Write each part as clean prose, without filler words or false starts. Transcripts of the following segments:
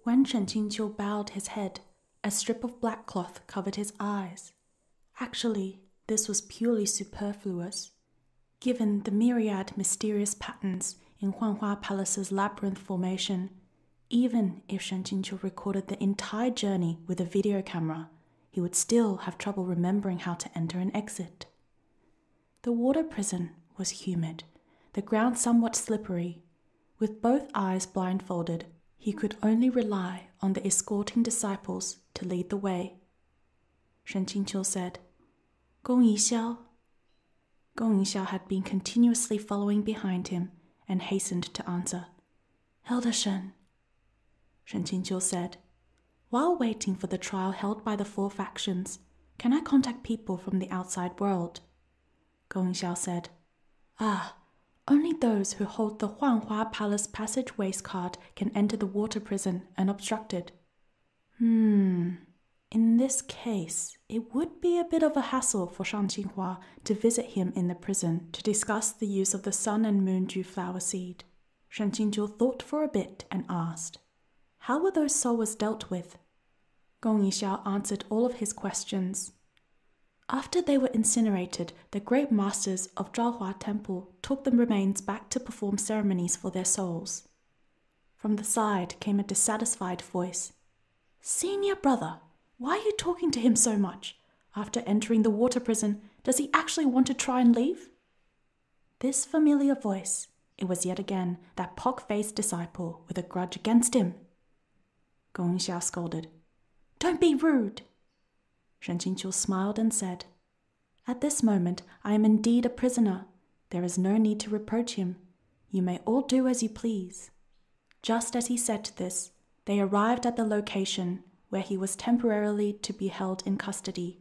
When Shen Qingqiu bowed his head, a strip of black cloth covered his eyes. Actually, this was purely superfluous. Given the myriad mysterious patterns in Huanhua Palace's labyrinth formation, even if Shen Qingqiu recorded the entire journey with a video camera, he would still have trouble remembering how to enter and exit. The water prison was humid, the ground somewhat slippery. With both eyes blindfolded, he could only rely on the escorting disciples to lead the way. Shen Qingqiu said, "Gong Yixiao." Gong Yixiao had been continuously following behind him and hastened to answer, "Elder Shen." Shen Qingqiu said, "While waiting for the trial held by the 4 factions, can I contact people from the outside world?" Gong Yixiao said, "Only those who hold the Huanhua Palace passageways card can enter the water prison unobstructed." In this case, it would be a bit of a hassle for Shang Qinghua to visit him in the prison to discuss the use of the sun and moon dew flower seed. Shen Qingqiu thought for a bit and asked, "How were those souls dealt with?" Gong Yixiao answered all of his questions. After they were incinerated, the great masters of Zhaohua Temple took the remains back to perform ceremonies for their souls. From the side came a dissatisfied voice. "Senior brother, why are you talking to him so much? After entering the water prison, does he actually want to try and leave?" This familiar voice, it was yet again that pock-faced disciple with a grudge against him. Gong Yixiao scolded, "Don't be rude." Shen Qingqiu smiled and said, "At this moment, I am indeed a prisoner. There is no need to reproach him. You may all do as you please." Just as he said this, they arrived at the location where he was temporarily to be held in custody.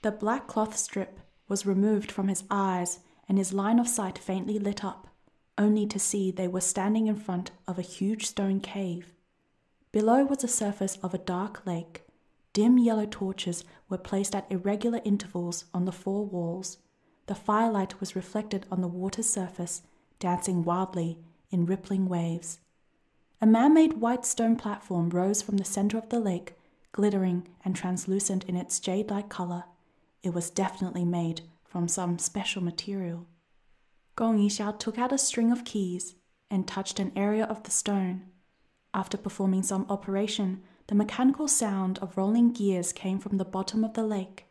The black cloth strip was removed from his eyes and his line of sight faintly lit up, only to see they were standing in front of a huge stone cave. Below was the surface of a dark lake. Dim yellow torches were placed at irregular intervals on the 4 walls. The firelight was reflected on the water's surface, dancing wildly in rippling waves. A man-made white stone platform rose from the center of the lake, glittering and translucent in its jade-like color. It was definitely made from some special material. Gong Yixiao took out a string of keys and touched an area of the stone. After performing some operation, the mechanical sound of rolling gears came from the bottom of the lake.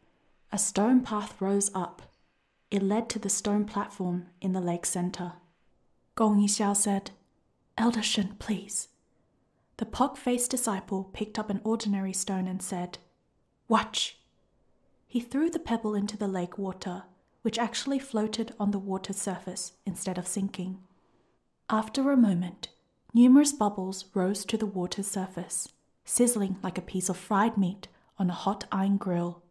A stone path rose up. It led to the stone platform in the lake center. Gong Yixiao said, "Elder Shen, please." The pock-faced disciple picked up an ordinary stone and said, "Watch." He threw the pebble into the lake water, which actually floated on the water's surface instead of sinking. After a moment, numerous bubbles rose to the water's surface, sizzling like a piece of fried meat on a hot iron grill.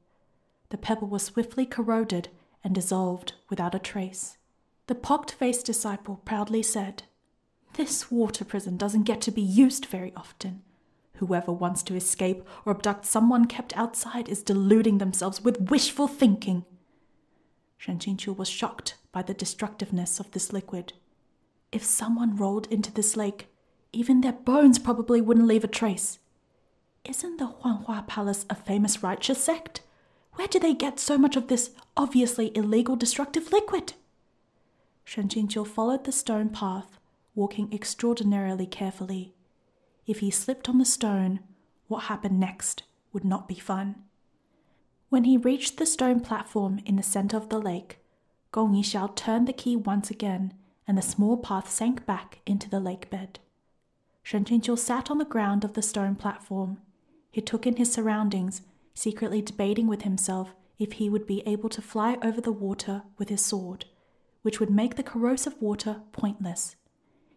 The pebble was swiftly corroded and dissolved without a trace. The pocked-faced disciple proudly said, "This water prison doesn't get to be used very often. Whoever wants to escape or abduct someone kept outside is deluding themselves with wishful thinking." Shen Qingqiu was shocked by the destructiveness of this liquid. If someone rolled into this lake, even their bones probably wouldn't leave a trace. Isn't the Huanhua Palace a famous righteous sect? Where do they get so much of this obviously illegal destructive liquid? Shen Qingqiu followed the stone path, walking extraordinarily carefully. If he slipped on the stone, what happened next would not be fun. When he reached the stone platform in the center of the lake, Gong Yixiao turned the key once again, and the small path sank back into the lake bed. Shen Qingqiu sat on the ground of the stone platform. He took in his surroundings, secretly debating with himself if he would be able to fly over the water with his sword, which would make the corrosive water pointless.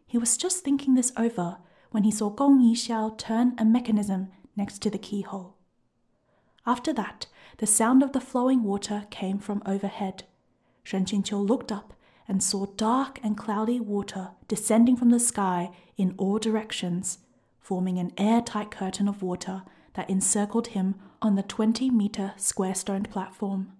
He was just thinking this over when he saw Gong Yixiao turn a mechanism next to the keyhole. After that, the sound of the flowing water came from overhead. Shen Qingqiu looked up and saw dark and cloudy water descending from the sky in all directions, forming an airtight curtain of water that encircled him on the 20-meter square-stoned platform.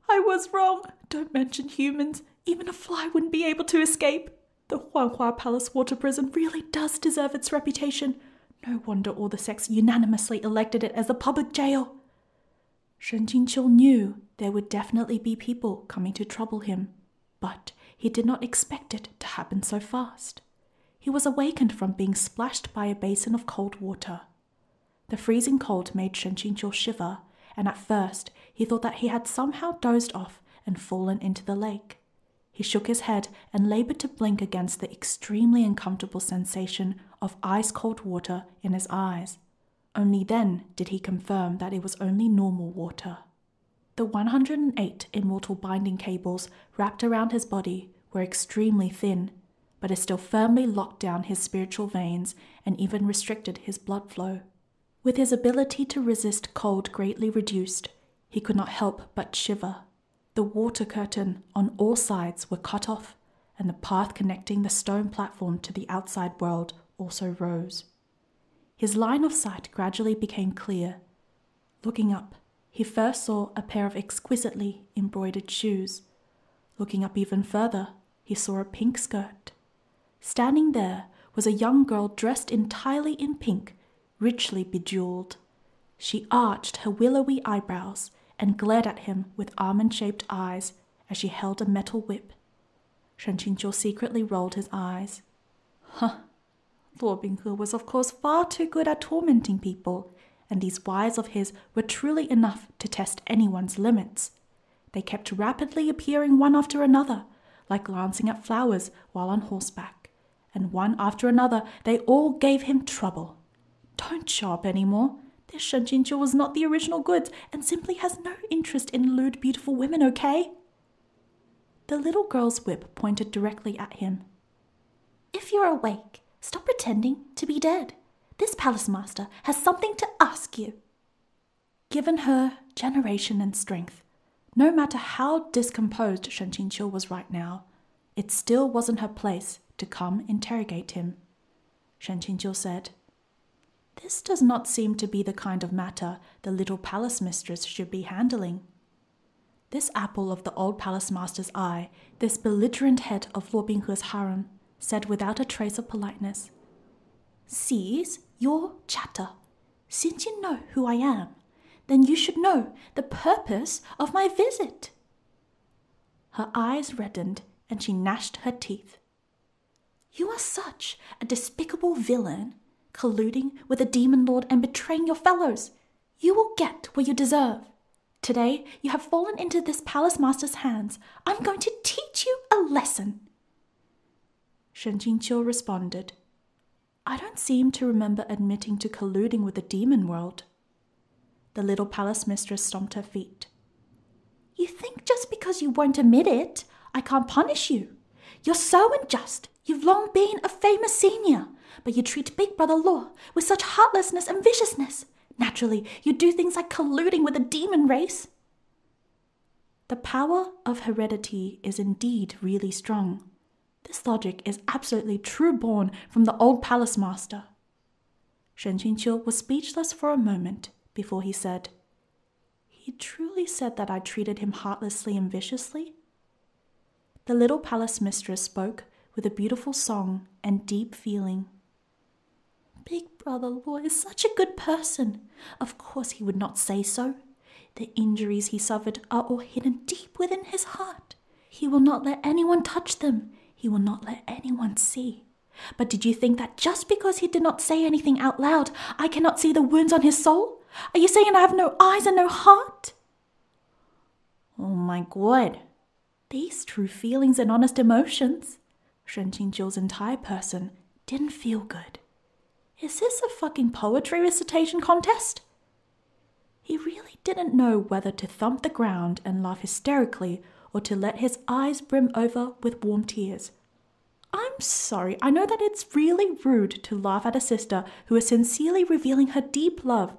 "I was wrong. Don't mention humans. Even a fly wouldn't be able to escape. The Huanhua Palace Water Prison really does deserve its reputation. No wonder all the sects unanimously elected it as a public jail. Shen Qingqiu knew there would definitely be people coming to trouble him, but he did not expect it to happen so fast. He was awakened from being splashed by a basin of cold water. The freezing cold made Shen Qingqiu shiver, and at first he thought that he had somehow dozed off and fallen into the lake. He shook his head and labored to blink against the extremely uncomfortable sensation of ice-cold water in his eyes. Only then did he confirm that it was only normal water. The 108 immortal binding cables wrapped around his body were extremely thin, but it still firmly locked down his spiritual veins and even restricted his blood flow. With his ability to resist cold greatly reduced, he could not help but shiver. The water curtain on all sides were cut off, and the path connecting the stone platform to the outside world also rose. His line of sight gradually became clear. Looking up, he first saw a pair of exquisitely embroidered shoes. Looking up even further, he saw a pink skirt. Standing there was a young girl dressed entirely in pink, richly bejeweled. She arched her willowy eyebrows and glared at him with almond-shaped eyes as she held a metal whip. Shen Qingqiu secretly rolled his eyes. Luo Binghe was of course far too good at tormenting people, and these wiles of his were truly enough to test anyone's limits. They kept rapidly appearing one after another, like glancing at flowers while on horseback, and one after another they all gave him trouble. Don't show up anymore. This Shen Qingqiu was not the original goods and simply has no interest in lewd beautiful women, okay? The little girl's whip pointed directly at him. If you're awake, stop pretending to be dead. This palace master has something to ask you. Given her generation and strength, no matter how discomposed Shen Qingqiu was right now, it still wasn't her place to come interrogate him. Shen Qingqiu said, "This does not seem to be the kind of matter the little palace mistress should be handling." This apple of the old palace master's eye, this belligerent head of Luo Binghe's harem, said without a trace of politeness, "Cease your chatter. Since you know who I am, then you should know the purpose of my visit." Her eyes reddened and she gnashed her teeth. "You are such a despicable villain, colluding with a demon lord and betraying your fellows. You will get what you deserve. Today you have fallen into this palace master's hands. I'm going to teach you a lesson." Shen Qingqiu responded, "I don't seem to remember admitting to colluding with the demon world." The little palace mistress stomped her feet. "You think just because you won't admit it, I can't punish you? You're so unjust. You've long been a famous senior, but you treat Big Brother Law with such heartlessness and viciousness. Naturally, you do things like colluding with the demon race." The power of heredity is indeed really strong. This logic is absolutely true-born from the old palace master. Shen Qingqiu was speechless for a moment before he said, "He truly said that I treated him heartlessly and viciously?" The little palace mistress spoke with a beautiful song and deep feeling. "Big Brother Law is such a good person. Of course he would not say so. The injuries he suffered are all hidden deep within his heart. He will not let anyone touch them. He will not let anyone see. But did you think that just because he did not say anything out loud, I cannot see the wounds on his soul? Are you saying I have no eyes and no heart?" Oh my God. These true feelings and honest emotions. Shen Qingqiu's entire person didn't feel good. Is this a fucking poetry recitation contest? He really didn't know whether to thump the ground and laugh hysterically or to let his eyes brim over with warm tears. I'm sorry, I know that it's really rude to laugh at a sister who is sincerely revealing her deep love,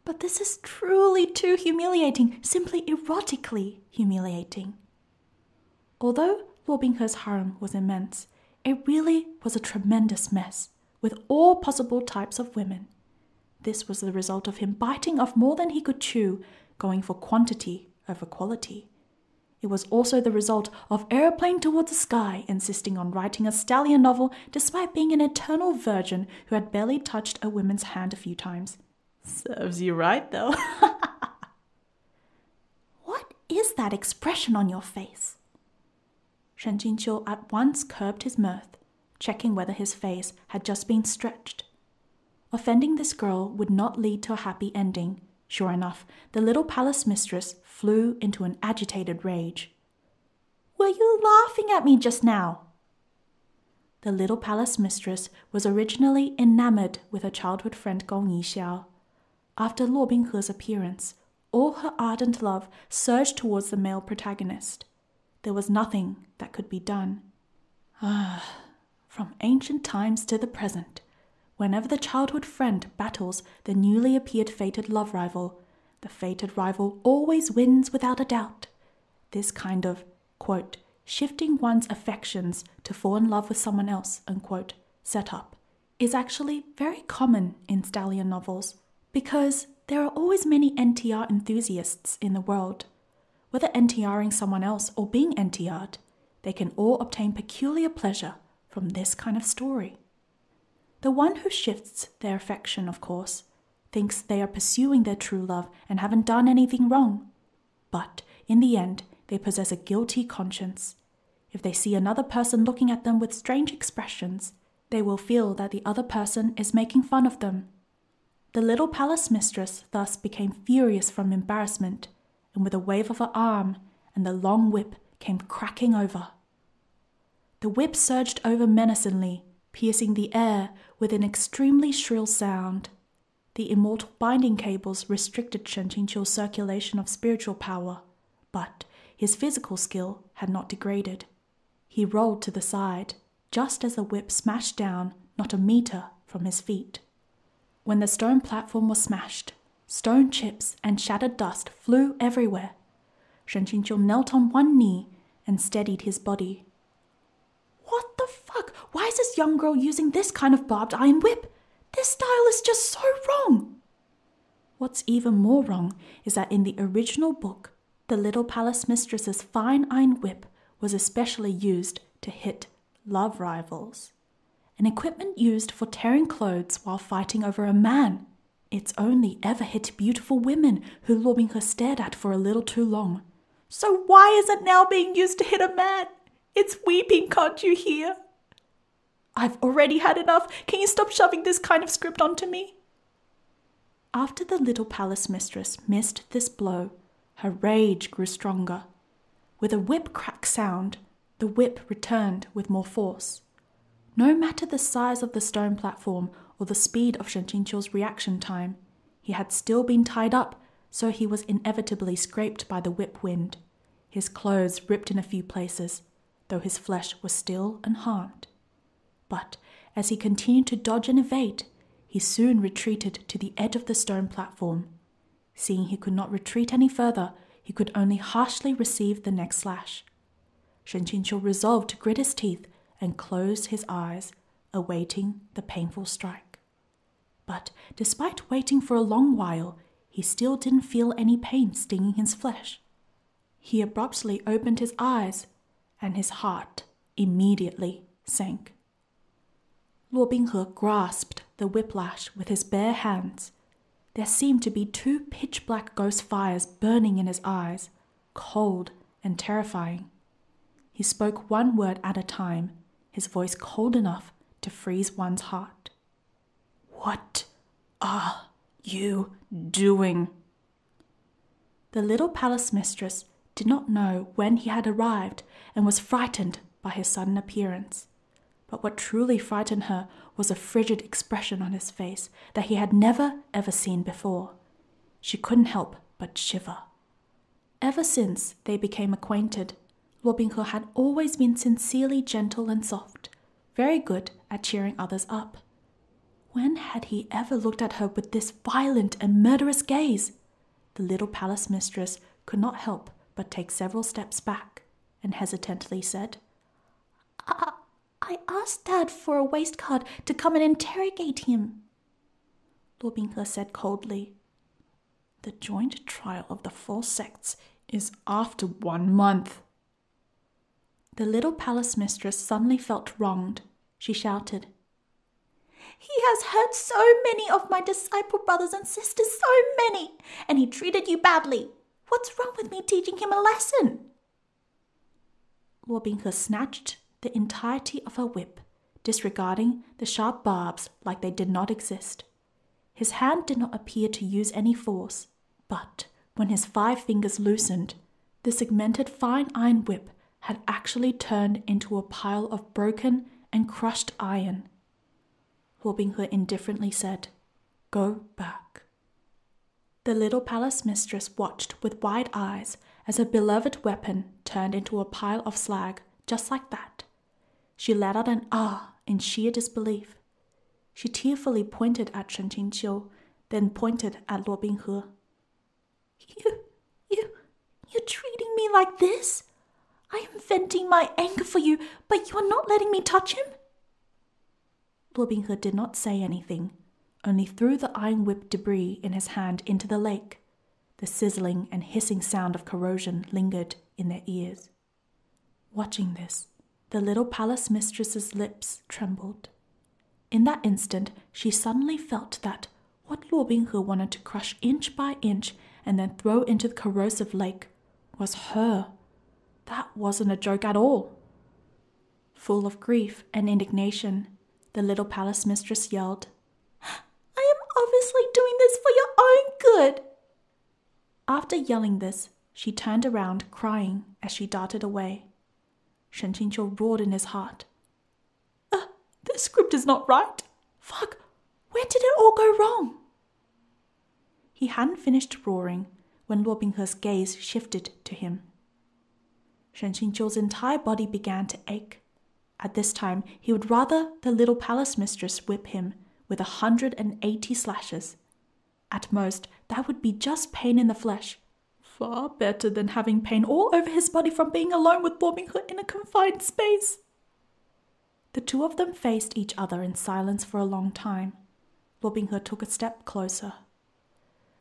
but this is truly too humiliating, simply erotically humiliating. Although Luo Binghe's harem was immense, it really was a tremendous mess, with all possible types of women. This was the result of him biting off more than he could chew, going for quantity over quality. It was also the result of Aeroplane Towards the Sky insisting on writing a stallion novel despite being an eternal virgin who had barely touched a woman's hand a few times. Serves you right, though. What is that expression on your face? Shen Qingqiu at once curbed his mirth, checking whether his face had just been stretched. Offending this girl would not lead to a happy ending. Sure enough, the little palace mistress flew into an agitated rage. Were you laughing at me just now? The little palace mistress was originally enamored with her childhood friend Gong Yixiao. After Luo Binghe's appearance, all her ardent love surged towards the male protagonist. There was nothing that could be done. From ancient times to the present, whenever the childhood friend battles the newly appeared fated love rival, the fated rival always wins without a doubt. This kind of, quote, shifting one's affections to fall in love with someone else, unquote, setup is actually very common in stallion novels because there are always many NTR enthusiasts in the world. Whether NTRing someone else or being NTR'd, they can all obtain peculiar pleasure from this kind of story. The one who shifts their affection, of course, thinks they are pursuing their true love and haven't done anything wrong. But in the end, they possess a guilty conscience. If they see another person looking at them with strange expressions, they will feel that the other person is making fun of them. The little palace mistress thus became furious from embarrassment, and with a wave of her arm and the long whip came cracking over. The whip surged over menacingly, piercing the air with an extremely shrill sound. The immortal binding cables restricted Shen Qingqiu's circulation of spiritual power, but his physical skill had not degraded. He rolled to the side, just as the whip smashed down not a meter from his feet. When the stone platform was smashed, stone chips and shattered dust flew everywhere. Shen Qingqiu knelt on one knee and steadied his body. What the fuck? Why is this young girl using this kind of barbed iron whip? This style is just so wrong. What's even more wrong is that in the original book, the little palace mistress's fine iron whip was especially used to hit love rivals. An equipment used for tearing clothes while fighting over a man. It's only ever hit beautiful women who Luo Binghe stared at for a little too long. So why is it now being used to hit a man? It's weeping, can't you hear? I've already had enough. Can you stop shoving this kind of script onto me? After the little palace mistress missed this blow, her rage grew stronger. With a whip crack sound, the whip returned with more force. No matter the size of the stone platform or the speed of Shen Qingqiu's reaction time, he had still been tied up, so he was inevitably scraped by the whip wind. His clothes ripped in a few places, though his flesh was still unharmed. But as he continued to dodge and evade, he soon retreated to the edge of the stone platform. Seeing he could not retreat any further, he could only harshly receive the next slash. Shen Qingqiu resolved to grit his teeth and close his eyes, awaiting the painful strike. But despite waiting for a long while, he still didn't feel any pain stinging his flesh. He abruptly opened his eyes, and his heart immediately sank. Luo Binghe grasped the whiplash with his bare hands. There seemed to be two pitch-black ghost fires burning in his eyes, cold and terrifying. He spoke one word at a time, his voice cold enough to freeze one's heart. What are you doing? The little palace mistress did not know when he had arrived and was frightened by his sudden appearance. But what truly frightened her was a frigid expression on his face that he had never ever seen before. She couldn't help but shiver. Ever since they became acquainted, Luo Binghe had always been sincerely gentle and soft, very good at cheering others up. When had he ever looked at her with this violent and murderous gaze? The little palace mistress could not help but take several steps back and hesitantly said, I asked Dad for a waist guard to come and interrogate him. Luo Binghe said coldly, The joint trial of the 4 sects is after 1 month. The little palace mistress suddenly felt wronged. She shouted, "He has hurt so many of my disciple brothers and sisters, so many, and he treated you badly. What's wrong with me teaching him a lesson?" Luo Binghe snatched the entirety of her whip, disregarding the sharp barbs like they did not exist. His hand did not appear to use any force, but when his 5 fingers loosened, the segmented fine iron whip had actually turned into a pile of broken and crushed iron. Luo Binghe indifferently said, "Go back." The little palace mistress watched with wide eyes as her beloved weapon turned into a pile of slag, just like that. She let out an "ah" in sheer disbelief. She tearfully pointed at Shen Qingqiu, then pointed at Luo Binghe. You're treating me like this? I am venting my anger for you, but you are not letting me touch him?" Luo Binghe did not say anything, only threw the iron whip debris in his hand into the lake. The sizzling and hissing sound of corrosion lingered in their ears. Watching this, the little palace mistress's lips trembled. In that instant, she suddenly felt that what Luo Binghe wanted to crush inch by inch and then throw into the corrosive lake was her. That wasn't a joke at all. Full of grief and indignation, the little palace mistress yelled, "I am obviously doing this for your own good." After yelling this, she turned around crying as she darted away. Shen Qingqiu roared in his heart. This script is not right. Fuck, where did it all go wrong? He hadn't finished roaring when Luo Binghe's gaze shifted to him. Shen Qingqiu's entire body began to ache. At this time, he would rather the little palace mistress whip him with 180 slashes. At most, that would be just pain in the flesh. Far better than having pain all over his body from being alone with Luo Binghe in a confined space. The 2 of them faced each other in silence for a long time. Luo Binghe took a step closer.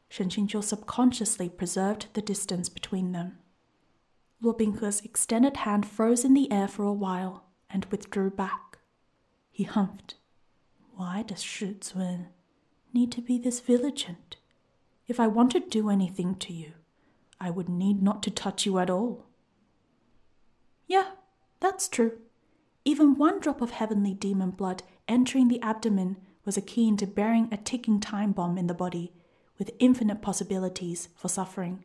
Shen Qingqiu subconsciously preserved the distance between them. Luo Binghe's extended hand froze in the air for a while and withdrew back. He humphed. Why does Shi Zun need to be this vigilant? If I want to do anything to you, I would need not to touch you at all. Yeah, that's true. Even 1 drop of heavenly demon blood entering the abdomen was akin to burying a ticking time bomb in the body, with infinite possibilities for suffering.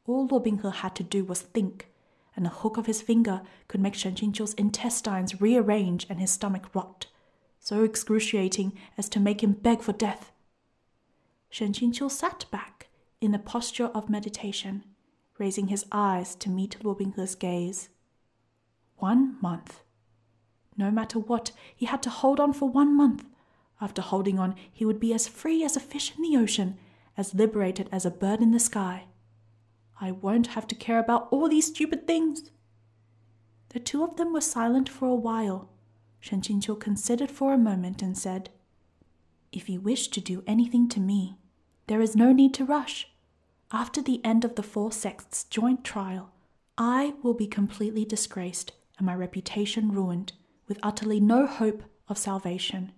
All Luo Binghe had to do was think, and a hook of his finger could make Shen Qingqiu's intestines rearrange and his stomach rot, so excruciating as to make him beg for death. Shen Qingqiu sat back in a posture of meditation, raising his eyes to meet Luo Binghe's gaze. 1 month. No matter what, he had to hold on for 1 month. After holding on, he would be as free as a fish in the ocean, as liberated as a bird in the sky. I won't have to care about all these stupid things. The 2 of them were silent for a while. Shen Qingqiu considered for a moment and said, "If you wish to do anything to me, there is no need to rush. After the end of the 4 sects joint trial, I will be completely disgraced and my reputation ruined, with utterly no hope of salvation.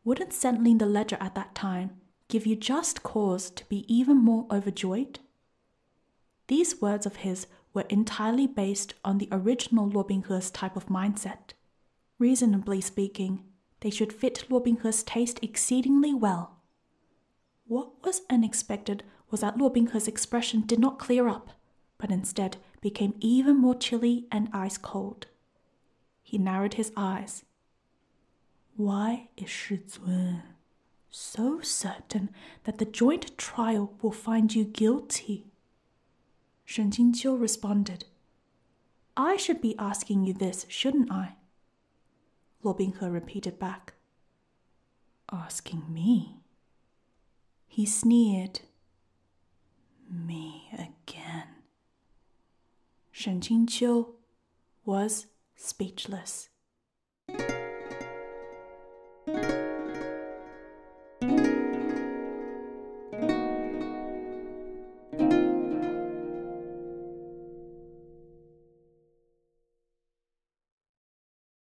Wouldn't settling the ledger at that time give you just cause to be even more overjoyed?" These words of his were entirely based on the original Luo Binghe's type of mindset. Reasonably speaking, they should fit Luo Binghe's taste exceedingly well. What was unexpected was that Luo Binghe's expression did not clear up, but instead became even more chilly and ice-cold. He narrowed his eyes. Why is Shi Zun so certain that the joint trial will find you guilty? Shen Qingqiu responded, I should be asking you this, shouldn't I? Luo Binghe repeated back, Asking me? He sneered. Me again. Shen Qingqiu was speechless.